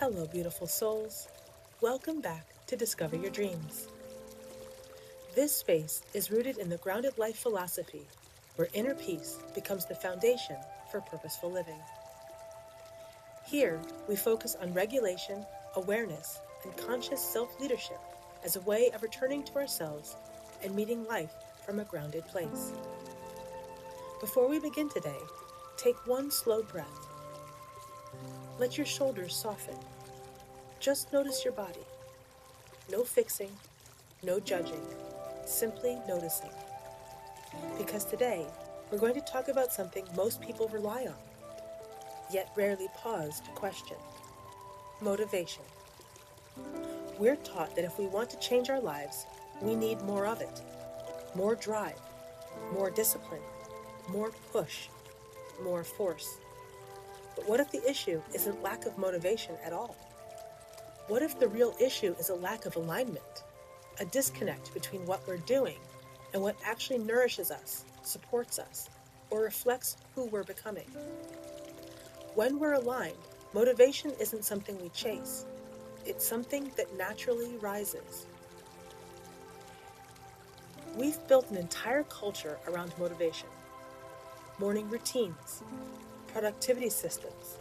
Hello, beautiful souls. Welcome back to Discover Your Dreams. This space is rooted in the grounded life philosophy where inner peace becomes the foundation for purposeful living. Here, we focus on regulation, awareness, and conscious self-leadership as a way of returning to ourselves and meeting life from a grounded place. Before we begin today, take one slow breath. Let your shoulders soften. Just notice your body. No fixing, no judging, simply noticing. Because today, we're going to talk about something most people rely on, yet rarely pause to question: motivation. We're taught that if we want to change our lives, we need more of it. More drive, more discipline, more push, more force. But what if the issue isn't lack of motivation at all? What if the real issue is a lack of alignment, a disconnect between what we're doing and what actually nourishes us, supports us, or reflects who we're becoming? When we're aligned, motivation isn't something we chase. It's something that naturally rises. We've built an entire culture around motivation. Morning routines, productivity systems,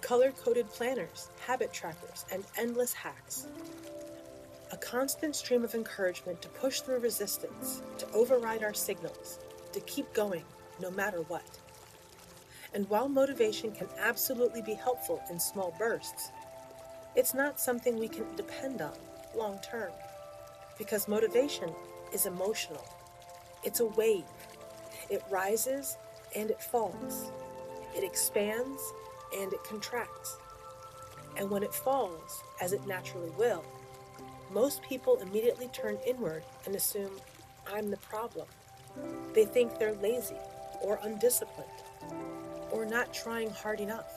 color-coded planners, habit trackers, and endless hacks. A constant stream of encouragement to push through resistance, to override our signals, to keep going no matter what. And while motivation can absolutely be helpful in small bursts, it's not something we can depend on long term, because motivation is emotional. It's a wave. It rises and it falls. It expands and it contracts. And when it falls, as it naturally will, most people immediately turn inward and assume, I'm the problem. They think they're lazy or undisciplined or not trying hard enough.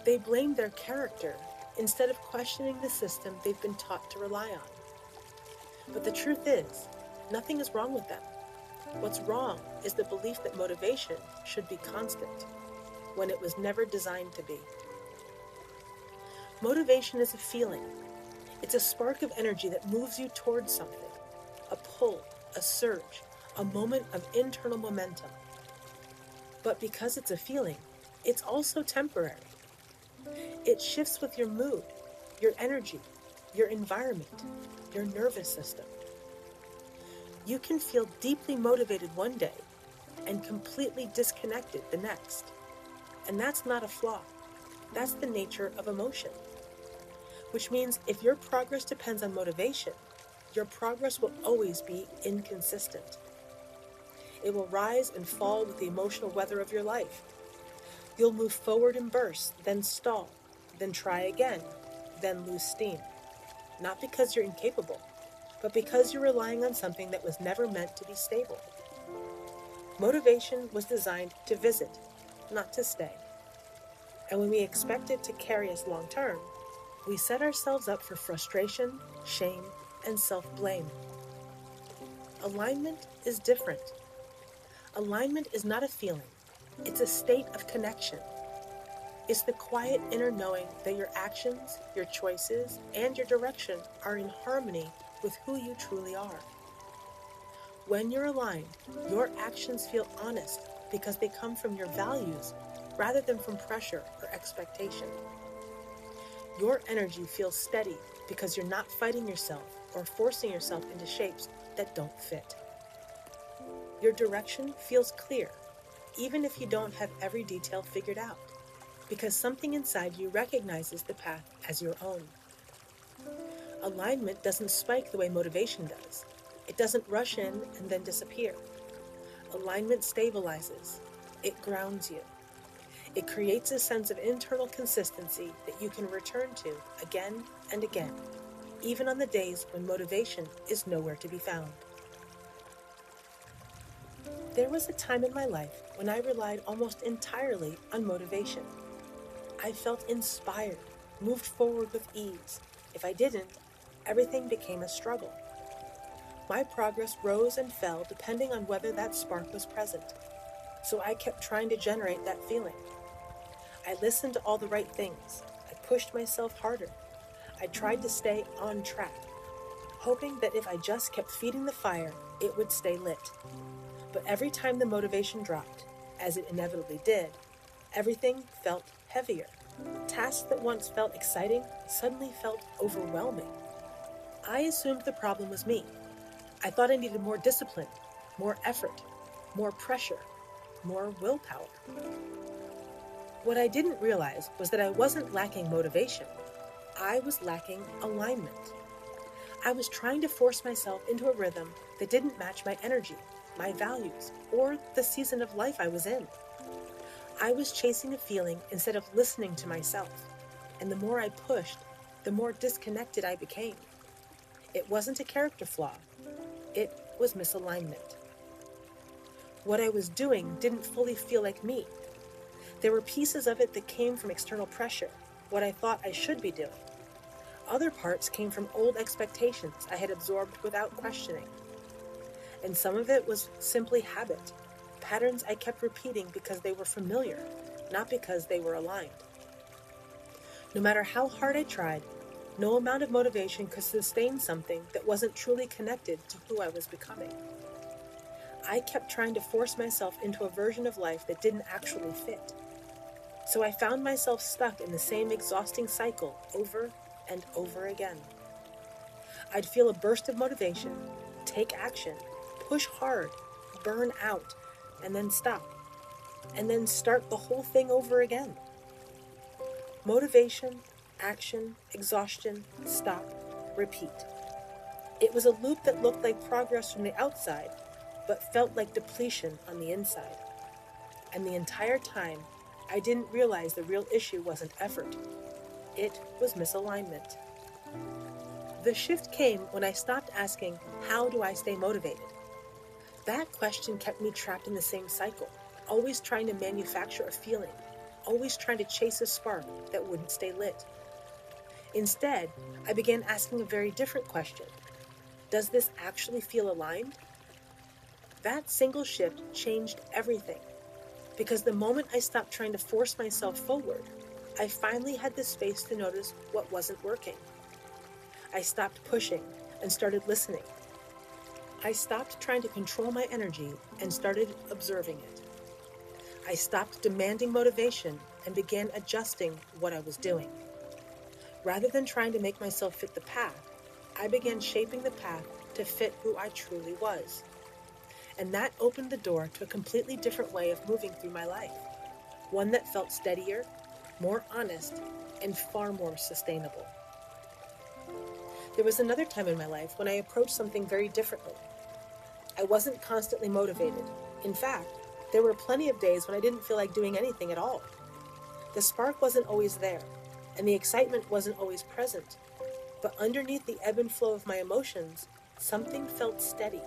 They blame their character instead of questioning the system they've been taught to rely on. But the truth is, nothing is wrong with them. What's wrong is the belief that motivation should be constant, when it was never designed to be. Motivation is a feeling. It's a spark of energy that moves you towards something, a pull, a surge, a moment of internal momentum. But because it's a feeling, it's also temporary. It shifts with your mood, your energy, your environment, your nervous system. You can feel deeply motivated one day and completely disconnected the next. And that's not a flaw. That's the nature of emotion. Which means if your progress depends on motivation, your progress will always be inconsistent. It will rise and fall with the emotional weather of your life. You'll move forward in bursts, then stall, then try again, then lose steam. Not because you're incapable, but because you're relying on something that was never meant to be stable. Motivation was designed to visit, not to stay. And when we expect it to carry us long term, we set ourselves up for frustration, shame, and self-blame. Alignment is different. Alignment is not a feeling. It's a state of connection. It's the quiet inner knowing that your actions, your choices, and your direction are in harmony with who you truly are. When you're aligned, your actions feel honest because they come from your values rather than from pressure or expectation. Your energy feels steady because you're not fighting yourself or forcing yourself into shapes that don't fit. Your direction feels clear, even if you don't have every detail figured out, because something inside you recognizes the path as your own. Alignment doesn't spike the way motivation does. It doesn't rush in and then disappear. Alignment stabilizes. It grounds you. It creates a sense of internal consistency that you can return to again and again, even on the days when motivation is nowhere to be found. There was a time in my life when I relied almost entirely on motivation. I felt inspired, moved forward with ease. If I didn't, everything became a struggle. My progress rose and fell depending on whether that spark was present. So I kept trying to generate that feeling. I listened to all the right things. I pushed myself harder. I tried to stay on track, hoping that if I just kept feeding the fire, it would stay lit. But every time the motivation dropped, as it inevitably did, everything felt heavier. Tasks that once felt exciting suddenly felt overwhelming. I assumed the problem was me. I thought I needed more discipline, more effort, more pressure, more willpower. What I didn't realize was that I wasn't lacking motivation. I was lacking alignment. I was trying to force myself into a rhythm that didn't match my energy, my values, or the season of life I was in. I was chasing a feeling instead of listening to myself, and the more I pushed, the more disconnected I became. It wasn't a character flaw, it was misalignment. What I was doing didn't fully feel like me. There were pieces of it that came from external pressure, what I thought I should be doing. Other parts came from old expectations I had absorbed without questioning. And some of it was simply habit, patterns I kept repeating because they were familiar, not because they were aligned. No matter how hard I tried, no amount of motivation could sustain something that wasn't truly connected to who I was becoming. I kept trying to force myself into a version of life that didn't actually fit. So I found myself stuck in the same exhausting cycle over and over again. I'd feel a burst of motivation, take action, push hard, burn out, and then stop, and then start the whole thing over again. Motivation, action, exhaustion, stop, repeat. It was a loop that looked like progress from the outside, but felt like depletion on the inside. And the entire time, I didn't realize the real issue wasn't effort. It was misalignment. The shift came when I stopped asking, how do I stay motivated? That question kept me trapped in the same cycle, always trying to manufacture a feeling, always trying to chase a spark that wouldn't stay lit. Instead, I began asking a very different question. Does this actually feel aligned? That single shift changed everything, because the moment I stopped trying to force myself forward, I finally had the space to notice what wasn't working. I stopped pushing and started listening. I stopped trying to control my energy and started observing it. I stopped demanding motivation and began adjusting what I was doing. Rather than trying to make myself fit the path, I began shaping the path to fit who I truly was. And that opened the door to a completely different way of moving through my life. One that felt steadier, more honest, and far more sustainable. There was another time in my life when I approached something very differently. I wasn't constantly motivated. In fact, there were plenty of days when I didn't feel like doing anything at all. The spark wasn't always there, and the excitement wasn't always present. But underneath the ebb and flow of my emotions, something felt steady.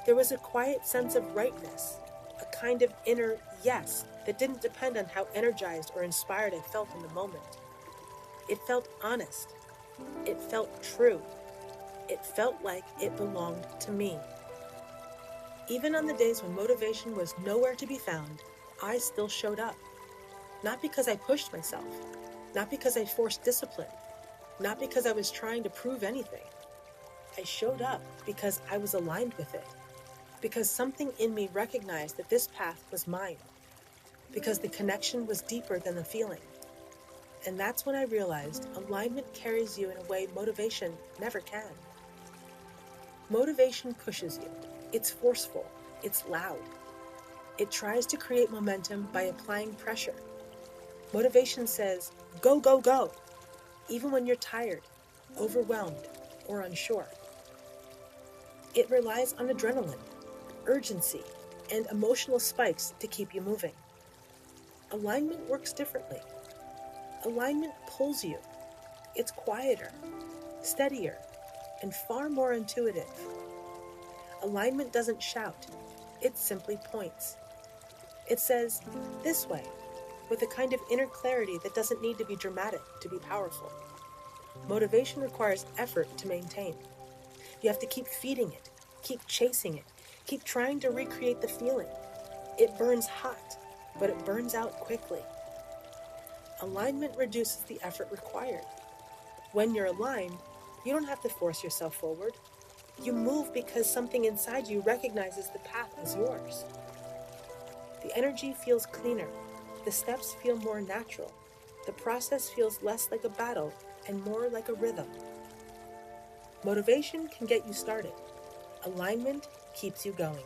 There was a quiet sense of rightness, a kind of inner yes that didn't depend on how energized or inspired I felt in the moment. It felt honest. It felt true. It felt like it belonged to me. Even on the days when motivation was nowhere to be found, I still showed up. Not because I pushed myself, not because I forced discipline, not because I was trying to prove anything. I showed up because I was aligned with it, because something in me recognized that this path was mine, because the connection was deeper than the feeling. And that's when I realized alignment carries you in a way motivation never can. Motivation pushes you. It's forceful. It's loud. It tries to create momentum by applying pressure. Motivation says, go, go, go, even when you're tired, overwhelmed, or unsure. It relies on adrenaline, urgency, and emotional spikes to keep you moving. Alignment works differently. Alignment pulls you. It's quieter, steadier, and far more intuitive. Alignment doesn't shout. It simply points. It says, this way, with a kind of inner clarity that doesn't need to be dramatic to be powerful. Motivation requires effort to maintain. You have to keep feeding it, keep chasing it, keep trying to recreate the feeling. It burns hot, but it burns out quickly. Alignment reduces the effort required. When you're aligned, you don't have to force yourself forward. You move because something inside you recognizes the path as yours. The energy feels cleaner. The steps feel more natural. The process feels less like a battle and more like a rhythm. Motivation can get you started. Alignment keeps you going.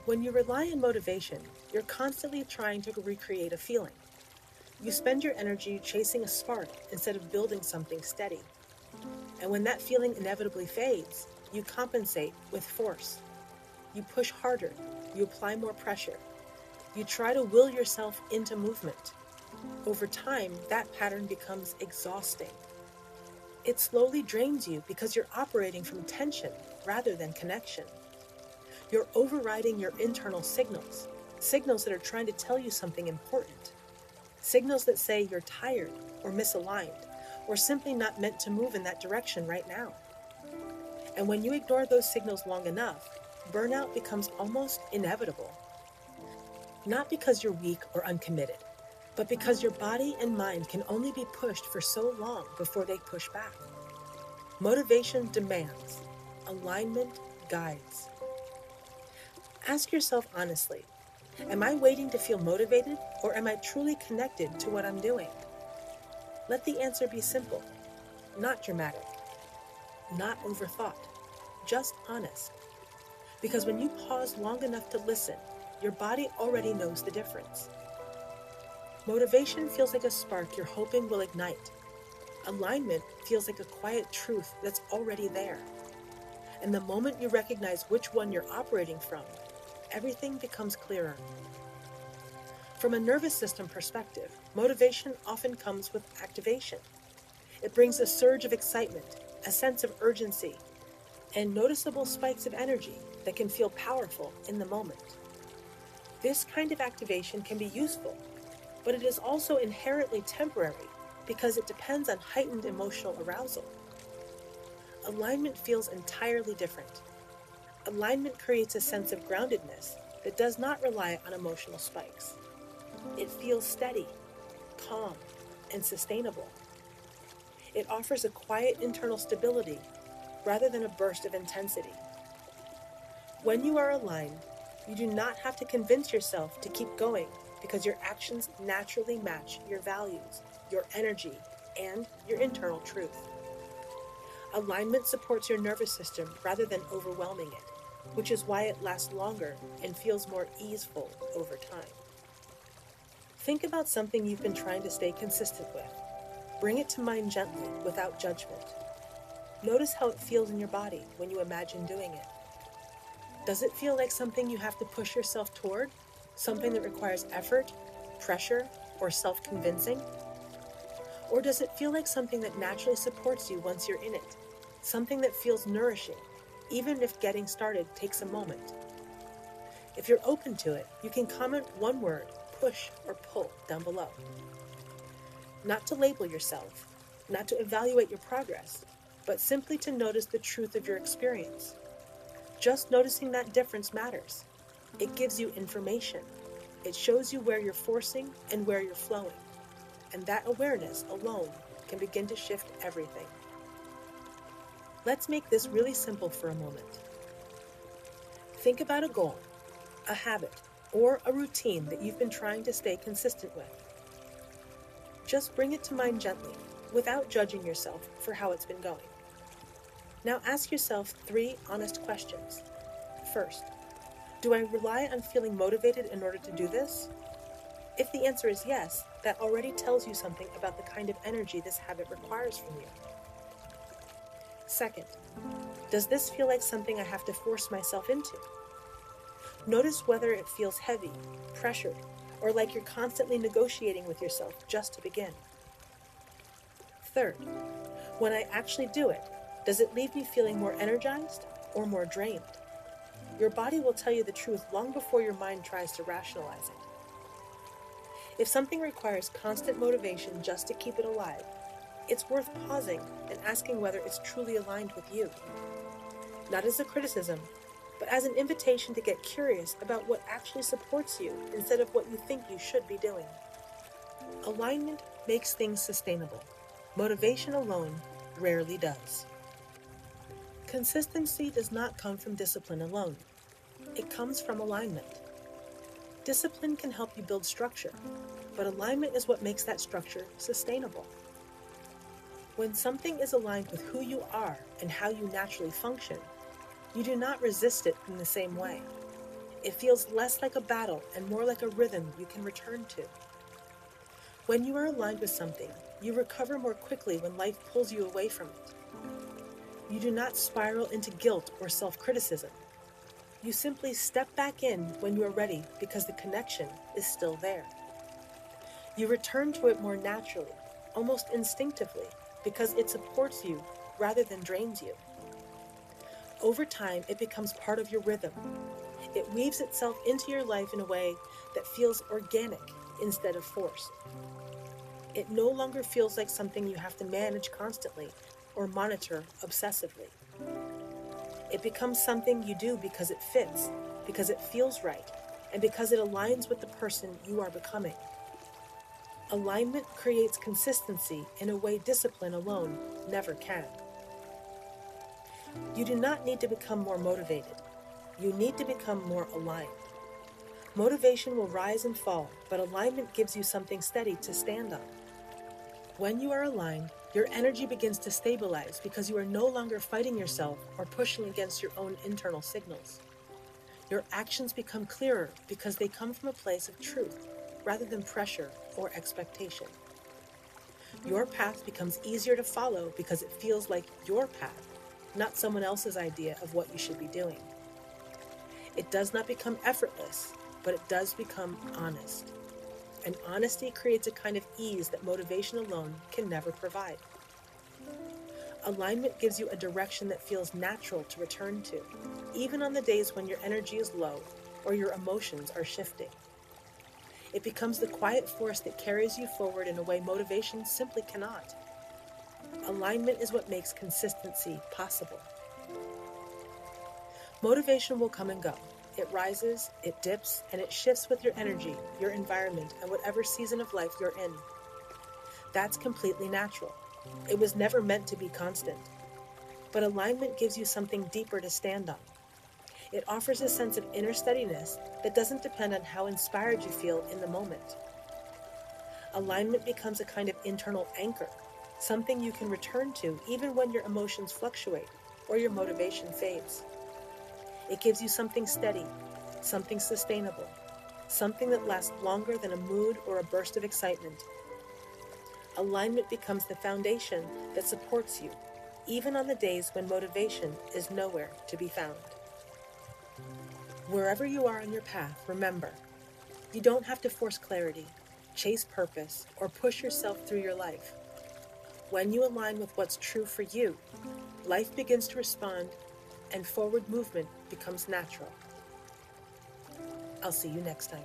When you rely on motivation, you're constantly trying to recreate a feeling. You spend your energy chasing a spark instead of building something steady. And when that feeling inevitably fades, you compensate with force. You push harder. You apply more pressure. You try to will yourself into movement. Over time, that pattern becomes exhausting. It slowly drains you because you're operating from tension rather than connection. You're overriding your internal signals, signals that are trying to tell you something important, signals that say you're tired or misaligned or simply not meant to move in that direction right now. And when you ignore those signals long enough, burnout becomes almost inevitable. Not because you're weak or uncommitted, but because your body and mind can only be pushed for so long before they push back. Motivation demands, alignment guides. Ask yourself honestly, am I waiting to feel motivated or am I truly connected to what I'm doing? Let the answer be simple, not dramatic, not overthought, just honest. Because when you pause long enough to listen, your body already knows the difference. Motivation feels like a spark you're hoping will ignite. Alignment feels like a quiet truth that's already there. And the moment you recognize which one you're operating from, everything becomes clearer. From a nervous system perspective, motivation often comes with activation. It brings a surge of excitement, a sense of urgency, and noticeable spikes of energy that can feel powerful in the moment. This kind of activation can be useful, but it is also inherently temporary because it depends on heightened emotional arousal. Alignment feels entirely different. Alignment creates a sense of groundedness that does not rely on emotional spikes. It feels steady, calm, and sustainable. It offers a quiet internal stability rather than a burst of intensity. When you are aligned, you do not have to convince yourself to keep going because your actions naturally match your values, your energy, and your internal truth. Alignment supports your nervous system rather than overwhelming it, which is why it lasts longer and feels more easeful over time. Think about something you've been trying to stay consistent with. Bring it to mind gently, without judgment. Notice how it feels in your body when you imagine doing it. Does it feel like something you have to push yourself toward? Something that requires effort, pressure, or self-convincing? Or does it feel like something that naturally supports you once you're in it? Something that feels nourishing, even if getting started takes a moment. If you're open to it, you can comment one word, push or pull, down below. Not to label yourself, not to evaluate your progress, but simply to notice the truth of your experience. Just noticing that difference matters. It gives you information. It shows you where you're forcing and where you're flowing. And that awareness alone can begin to shift everything. Let's make this really simple for a moment. Think about a goal, a habit, or a routine that you've been trying to stay consistent with. Just bring it to mind gently, without judging yourself for how it's been going. Now ask yourself 3 honest questions. First, do I rely on feeling motivated in order to do this? If the answer is yes, that already tells you something about the kind of energy this habit requires from you. Second, does this feel like something I have to force myself into? Notice whether it feels heavy, pressured, or like you're constantly negotiating with yourself just to begin. Third, when I actually do it, does it leave me feeling more energized or more drained? Your body will tell you the truth long before your mind tries to rationalize it. If something requires constant motivation just to keep it alive, it's worth pausing and asking whether it's truly aligned with you. Not as a criticism, but as an invitation to get curious about what actually supports you instead of what you think you should be doing. Alignment makes things sustainable. Motivation alone rarely does. Consistency does not come from discipline alone. It comes from alignment. Discipline can help you build structure, but alignment is what makes that structure sustainable. When something is aligned with who you are and how you naturally function, you do not resist it in the same way. It feels less like a battle and more like a rhythm you can return to. When you are aligned with something, you recover more quickly when life pulls you away from it. You do not spiral into guilt or self-criticism. You simply step back in when you are ready because the connection is still there. You return to it more naturally, almost instinctively, because it supports you rather than drains you. Over time, it becomes part of your rhythm. It weaves itself into your life in a way that feels organic instead of forced. It no longer feels like something you have to manage constantly or monitor obsessively. It becomes something you do because it fits, because it feels right, and because it aligns with the person you are becoming. Alignment creates consistency in a way discipline alone never can. You do not need to become more motivated. You need to become more aligned. Motivation will rise and fall, but alignment gives you something steady to stand on. When you are aligned, your energy begins to stabilize because you are no longer fighting yourself or pushing against your own internal signals. Your actions become clearer because they come from a place of truth rather than pressure or expectation. Your path becomes easier to follow because it feels like your path, not someone else's idea of what you should be doing. It does not become effortless, but it does become honest. And honesty creates a kind of ease that motivation alone can never provide. Alignment gives you a direction that feels natural to return to, even on the days when your energy is low or your emotions are shifting. It becomes the quiet force that carries you forward in a way motivation simply cannot. Alignment is what makes consistency possible. Motivation will come and go. It rises, it dips, and it shifts with your energy, your environment, and whatever season of life you're in. That's completely natural. It was never meant to be constant. But alignment gives you something deeper to stand on. It offers a sense of inner steadiness that doesn't depend on how inspired you feel in the moment. Alignment becomes a kind of internal anchor, something you can return to even when your emotions fluctuate or your motivation fades. It gives you something steady, something sustainable, something that lasts longer than a mood or a burst of excitement. Alignment becomes the foundation that supports you, even on the days when motivation is nowhere to be found. Wherever you are on your path, remember, you don't have to force clarity, chase purpose, or push yourself through your life. When you align with what's true for you, life begins to respond and forward movement becomes natural. I'll see you next time.